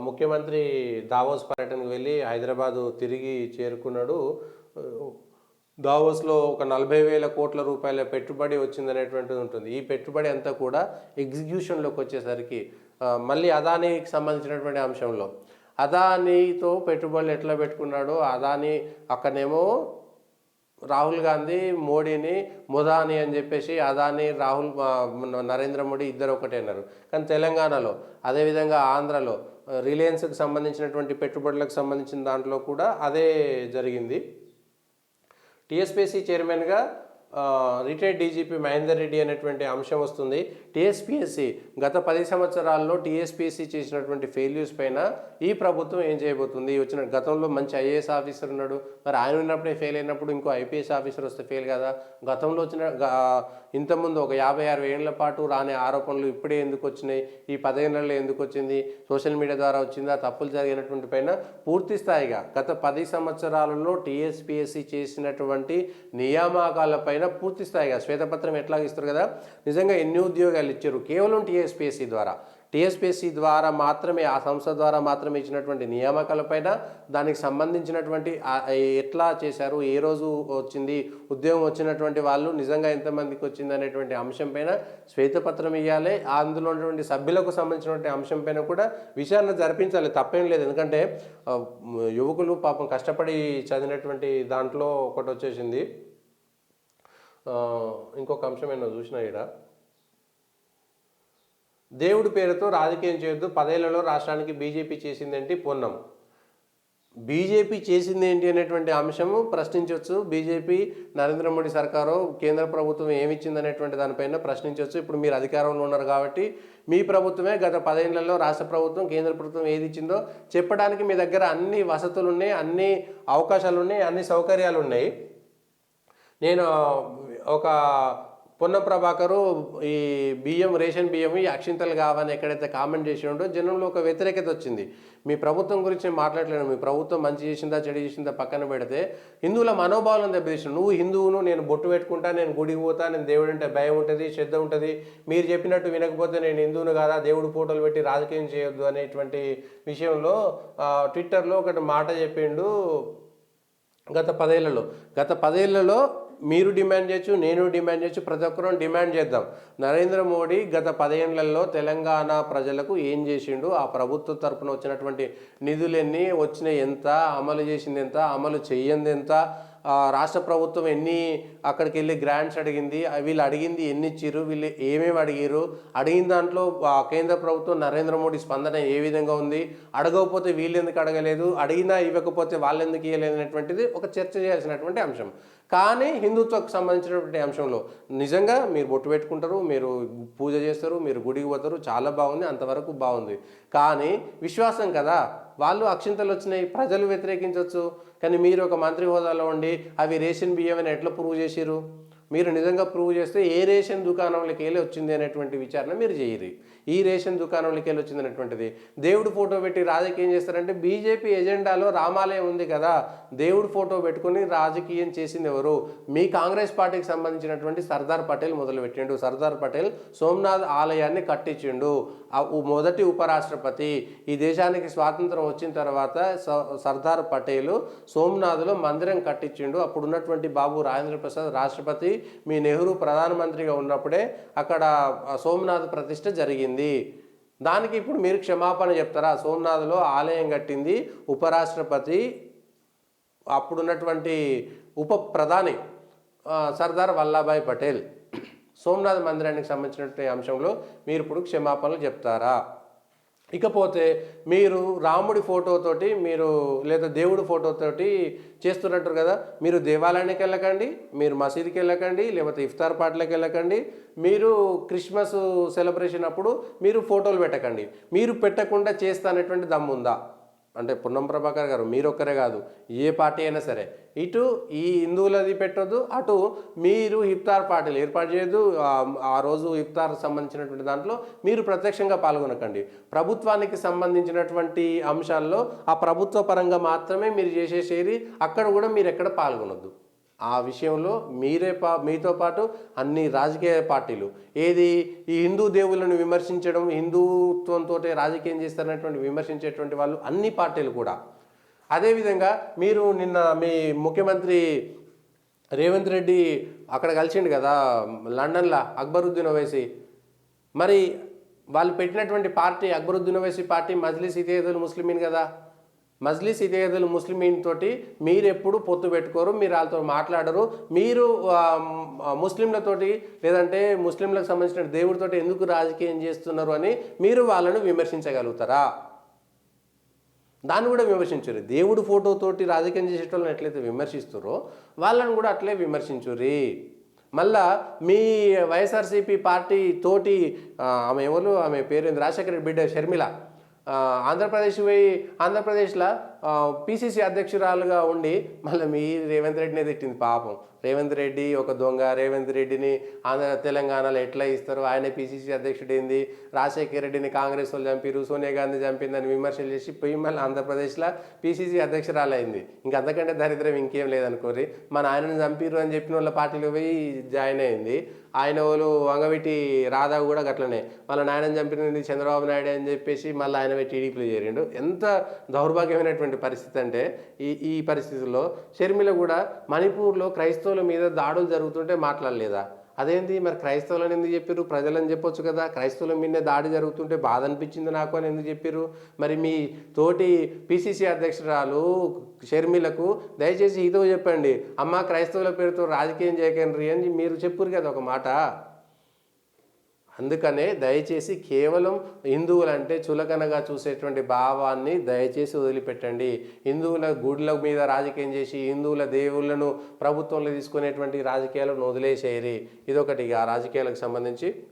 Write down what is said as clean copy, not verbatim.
ముఖ్యమంత్రి దావోస్ పర్యటనకు వెళ్ళి హైదరాబాదు తిరిగి చేరుకున్నాడు. దావోస్లో ఒక 40,000 కోట్ల రూపాయల పెట్టుబడి వచ్చిందనేటువంటిది ఉంటుంది. ఈ పెట్టుబడి అంతా కూడా ఎగ్జిక్యూషన్లోకి వచ్చేసరికి మళ్ళీ అదానీకి సంబంధించినటువంటి అంశంలో అదానీతో పెట్టుబడులు ఎట్లా పెట్టుకున్నాడో అదానీ అక్కడనేమో రాహుల్ గాంధీ మోడీని ముదాని అని చెప్పేసి అదానీ నరేంద్ర మోడీ ఇద్దరు ఒకటే అన్నారు. కానీ తెలంగాణలో అదేవిధంగా ఆంధ్రలో రిలయన్స్కి సంబంధించినటువంటి పెట్టుబడులకు సంబంధించిన దాంట్లో కూడా అదే జరిగింది. టీఎస్పీఎస్సీ చైర్మన్గా రిటైర్డ్ డీజీపీ మహేందర్ రెడ్డి అనేటువంటి అంశం వస్తుంది. టీఎస్పీఎస్సీ గత 10 సంవత్సరాల్లో టీఎస్పీఎస్సీ చేసినటువంటి ఫెయిల్యూర్స్ పైన ఈ ప్రభుత్వం ఏం చేయబోతుంది? వచ్చిన గతంలో మంచి ఐఏఎస్ ఆఫీసర్ ఉన్నాడు, మరి ఆయన ఉన్నప్పుడే ఫెయిల్ అయినప్పుడు ఇంకో ఐపీఎస్ ఆఫీసర్ వస్తే ఫెయిల్ కదా? గతంలో వచ్చిన ఇంతకుముందు ఒక 50-60 ఏళ్ల పాటు రాని ఆరోపణలు ఇప్పుడే ఎందుకు వచ్చినాయి? ఈ 10 ఏళ్లలో ఎందుకు వచ్చింది? సోషల్ మీడియా ద్వారా వచ్చిందా? తప్పులు జరిగినటువంటి పైన పూర్తి స్థాయిగా గత 10 సంవత్సరాలలో టీఎస్పీఎస్సీ చేసినటువంటి నియామకాలపైన పూర్తి స్థాయిగా శ్వేతపత్రం ఎట్లా ఇస్తారు కదా, నిజంగా ఎన్ని ఉద్యోగాలు ఇచ్చారు కేవలం టీఎస్పీఎస్సీ ద్వారా మాత్రమే, ఆ సంస్థ ద్వారా మాత్రమే ఇచ్చినటువంటి నియామకాలపైన దానికి సంబంధించినటువంటి ఎట్లా చేశారు, ఏ రోజు వచ్చింది ఉద్యోగం వచ్చినటువంటి వాళ్ళు నిజంగా ఎంతమందికి వచ్చింది అనేటువంటి అంశం పైన శ్వేతపత్రం ఇవ్వాలి. అందులో ఉన్నటువంటి సభ్యులకు సంబంధించినటువంటి అంశం పైన కూడా విచారణ జరిపించాలి, తప్పేం లేదు. ఎందుకంటే యువకులు పాపం కష్టపడి చదివినటువంటి దాంట్లో ఒకటి వచ్చేసింది. ఇంకొక అంశం ఏమో చూసినా ఇక్కడ, దేవుడి పేరుతో రాజకీయం చేయొద్దు, 10 ఏళ్లలో రాష్ట్రానికి బీజేపీ చేసిందేంటి పొన్నం. బీజేపీ చేసింది ఏంటి అనేటువంటి అంశము ప్రశ్నించవచ్చు. బీజేపీ నరేంద్ర మోడీ సర్కారు కేంద్ర ప్రభుత్వం ఏమిచ్చింది అనేటువంటి దానిపైన ప్రశ్నించవచ్చు. ఇప్పుడు మీరు అధికారంలో ఉన్నారు కాబట్టి మీ ప్రభుత్వమే గత 10 ఏళ్లలో రాష్ట్ర ప్రభుత్వం కేంద్ర ప్రభుత్వం ఏది ఇచ్చిందో చెప్పడానికి మీ దగ్గర అన్ని వసతులు ఉన్నాయి, అన్ని అవకాశాలు ఉన్నాయి, అన్ని సౌకర్యాలు ఉన్నాయి. నేను ఒక పొన్నం ప్రభాకరు ఈ రేషన్ బియ్యం ఈ అక్షింతలు కావని ఎక్కడైతే కామెంట్ చేసినో జనంలో ఒక వ్యతిరేకత వచ్చింది. మీ ప్రభుత్వం గురించి నేను మాట్లాడలేను, మీ ప్రభుత్వం మంచి చేసిందా చెడు చేసిందా పక్కన పెడితే హిందువుల మనోభావాలను దెబ్బతీసిన, నువ్వు హిందువును, నేను బొట్టు పెట్టుకుంటా, నేను గుడికి పోతా, నేను దేవుడు అంటే భయం ఉంటుంది, శ్రద్ధ ఉంటుంది, మీరు చెప్పినట్టు వినకపోతే నేను హిందువును కాదా, దేవుడు ఫోటోలు పెట్టి రాజకీయం చేయొద్దు అనేటువంటి విషయంలో ట్విట్టర్లో ఒకటి మాట చెప్పిండు. గత 10 ఏళ్లలో మీరు డిమాండ్ చేయొచ్చు, నేను డిమాండ్ చేయొచ్చు, ప్రతి ఒక్కరూ డిమాండ్ చేద్దాం. నరేంద్ర మోడీ గత 10 ఏళ్లలో తెలంగాణ ప్రజలకు ఏం చేసిండు, ఆ ప్రభుత్వం తరపున వచ్చినటువంటి నిధులెన్ని వచ్చినాయి, ఎంత అమలు చేసింది, ఎంత అమలు చెయ్యంది, ఎంత రాష్ట్ర ప్రభుత్వం ఎన్ని అక్కడికి వెళ్ళి గ్రాంట్స్ అడిగింది, వీళ్ళు అడిగింది ఎన్ని ఇచ్చిర్రు, వీళ్ళు ఏమేమి అడిగారు, అడిగిన దాంట్లో కేంద్ర ప్రభుత్వం నరేంద్ర మోడీ స్పందన ఏ విధంగా ఉంది, అడగకపోతే వీళ్ళు ఎందుకు అడగలేదు, అడిగినా ఇవ్వకపోతే వాళ్ళు ఎందుకు ఇవ్వలేదు అనేటువంటిది ఒక చర్చ చేయాల్సినటువంటి అంశం. కానీ హిందుత్వకు సంబంధించినటువంటి అంశంలో నిజంగా మీరు బొట్టు పెట్టుకుంటారు, మీరు పూజ చేస్తారు, మీరు గుడికి పోతారు, చాలా బాగుంది, అంతవరకు బాగుంది. కానీ విశ్వాసం కదా, వాళ్ళు అక్షింతలు వచ్చినాయి, ప్రజలు వ్యతిరేకించవచ్చు. కానీ మీరు ఒక మంత్రి హోదాలో ఉండి అవి రేషన్ బియ్యం అని ఎట్లా ప్రూవ్ చేసిరు? మీరు నిజంగా ప్రూవ్ చేస్తే ఏ రేషన్ దుకాణంలోకి వెళ్ళి వచ్చింది అనేటువంటి విచారణ మీరు చేయరు. ఈ రేషన్ దుకాణంలోకి వెళ్ళి వచ్చింది అనేటువంటిది దేవుడు ఫోటో పెట్టి రాజకీయం చేస్తారంటే బీజేపీ ఎజెండాలో రామాలయం ఉంది కదా, దేవుడు ఫోటో పెట్టుకుని రాజకీయం చేసింది ఎవరు? మీ కాంగ్రెస్ పార్టీకి సంబంధించినటువంటి సర్దార్ పటేల్ మొదలుపెట్టిండు. సర్దార్ పటేల్ సోమనాథ్ ఆలయాన్ని కట్టించిండు, మొదటి ఉపరాష్ట్రపతి. ఈ దేశానికి స్వాతంత్రం వచ్చిన తర్వాత సర్దార్ పటేల్ సోమనాథ్లో మందిరం కట్టించిండు. అప్పుడు ఉన్నటువంటి బాబు రాజేంద్ర ప్రసాద్ రాష్ట్రపతి, మీ నెహ్రూ ప్రధానమంత్రిగా ఉన్నప్పుడే అక్కడ సోమనాథ్ ప్రతిష్ఠ జరిగింది. దానికి ఇప్పుడు మీరు క్షమాపణ చెప్తారా? సోమనాథ్లో ఆలయం కట్టింది ఉపరాష్ట్రపతి, అప్పుడున్నటువంటి ఉప ప్రధాని సర్దార్ వల్లభాయ్ పటేల్. సోమనాథ్ మందిరానికి సంబంధించినటువంటి అంశంలో మీరు ఇప్పుడు క్షమాపణలు చెప్తారా? ఇకపోతే మీరు రాముడి ఫోటోతోటి మీరు లేదా దేవుడి ఫోటోతోటి చేస్తున్నట్టు కదా, మీరు దేవాలయానికి వెళ్ళకండి, మీరు మసీదుకి వెళ్ళకండి, లేకపోతే ఇఫ్తార్ పార్టీలకు వెళ్ళకండి, మీరు క్రిస్మస్ సెలబ్రేషన్ అప్పుడు మీరు ఫోటోలు పెట్టకండి. మీరు పెట్టకుండా చేస్తానటువంటి దమ్ముందా? అంటే పొన్నం ప్రభాకర్ గారు మీరొక్కరే కాదు, ఏ పార్టీ అయినా సరే, ఇటు ఈ హిందువులది పెట్టొద్దు, అటు మీరు ఇఫ్తార్ పార్టీలు ఏర్పాటు చేయొద్దు. ఆ రోజు ఇఫ్తార్ సంబంధించినటువంటి దాంట్లో మీరు ప్రత్యక్షంగా పాల్గొనకండి. ప్రభుత్వానికి సంబంధించినటువంటి అంశాల్లో ఆ ప్రభుత్వ పరంగా మాత్రమే మీరు చేసేసేది, అక్కడ కూడా మీరు ఎక్కడ పాల్గొనొద్దు. ఆ విషయంలో మీతో పాటు అన్ని రాజకీయ పార్టీలు ఏది ఈ హిందూ దేవుళ్ళను విమర్శించడం, హిందుత్వంతో రాజకీయం చేస్తారనేటువంటి విమర్శించేటువంటి వాళ్ళు అన్ని పార్టీలు కూడా. అదేవిధంగా మీరు నిన్న మీ ముఖ్యమంత్రి రేవంత్ రెడ్డి అక్కడ కలిసిండు కదా లండన్లో అక్బరుద్దీన్ ఓవైసీ. మరి వాళ్ళు పెట్టినటువంటి పార్టీ అక్బరుద్దీన్ ఓవైసీ పార్టీ మజ్లిస్ ఇత్తేహాదుల్ ముస్లిమీన్ కదా. మజ్లిస్ ఇత్తేహాదుల్ ముస్లిమీన్ తోటి మీరు ఎప్పుడు పొత్తు పెట్టుకోరు, మీరు వాళ్ళతో మాట్లాడరు. మీరు ముస్లింలతోటి లేదంటే ముస్లింలకు సంబంధించిన దేవుడితోటి ఎందుకు రాజకీయం చేస్తున్నారు అని మీరు వాళ్ళను విమర్శించగలుగుతారా? దాన్ని కూడా విమర్శించుర్రి. దేవుడు ఫోటోతోటి రాజకీయం చేసేటోళ్ళని ఎట్లయితే విమర్శిస్తారో వాళ్ళని కూడా అట్లే విమర్శించుర్రి. మళ్ళా మీ వైఎస్ఆర్సీపీ పార్టీ తోటి ఆమె ఎవరు, ఆమె పేరు రాజశేఖర రెడ్డి బిడ్డ షర్మిల ఆంధ్రప్రదేశ్ పోయి ఆంధ్రప్రదేశ్లో పిసిసి అధ్యక్షురాలుగా ఉండి మళ్ళీ మీ రేవంత్ రెడ్డిని తిట్టింది. పాపం రేవంత్ రెడ్డి ఒక దొంగ, రేవంత్ రెడ్డిని తెలంగాణలో ఎట్లా ఇస్తారు, ఆయన పిసిసి అధ్యక్షుడు ఏంది, రాజశేఖర రెడ్డిని కాంగ్రెస్ వాళ్ళు చంపిరు, సోనియా గాంధీ చంపిందని విమర్శలు చేసి పోయి మళ్ళీ ఆంధ్రప్రదేశ్లో పిసిసి అధ్యక్షురాలు అయింది. ఇంక అంతకంటే దరిద్రం ఇంకేం లేదనుకోరి. మన ఆయనను చంపిరు అని చెప్పిన వాళ్ళ పార్టీలో పోయి జాయిన్ అయింది. ఆయన వాళ్ళు వంగవీటి రాధా కూడా గట్లనే వాళ్ళ నాయనని చంపినది చంద్రబాబు నాయుడు అని చెప్పేసి మళ్ళీ ఆయన టీడీపీలో చేరిండు. ఎంత దౌర్భాగ్యమైనటువంటి పరిస్థితి అంటే ఈ పరిస్థితుల్లో షర్మిల కూడా మణిపూర్లో క్రైస్తవుల మీద దాడులు జరుగుతుంటే మాట్లాడలేదా? అదేంటి మరి క్రైస్తవులను ఎందుకు చెప్పారు? ప్రజలని చెప్పొచ్చు కదా. క్రైస్తవుల మీద దాడి జరుగుతుంటే బాధ అనిపించింది నాకు అని ఎందుకు చెప్పారు? మరి మీ తోటి పిసిసి అధ్యక్షురాలు షర్మిలకు దయచేసి ఇదో చెప్పండి, అమ్మ క్రైస్తవుల పేరుతో రాజకీయం చేయకండి అని మీరు చెప్పురు కదా ఒక మాట. అందుకనే దయచేసి కేవలం హిందువులంటే చులకనగా చూసేటువంటి భావాన్ని దయచేసి వదిలిపెట్టండి. హిందువుల గుడ్ల మీద రాజకీయం చేసి హిందువుల దేవుళ్ళను ప్రభుత్వంలో తీసుకునేటువంటి రాజకీయాలను వదిలేసేయరి. ఇదొకటి ఆ రాజకీయాలకు సంబంధించి.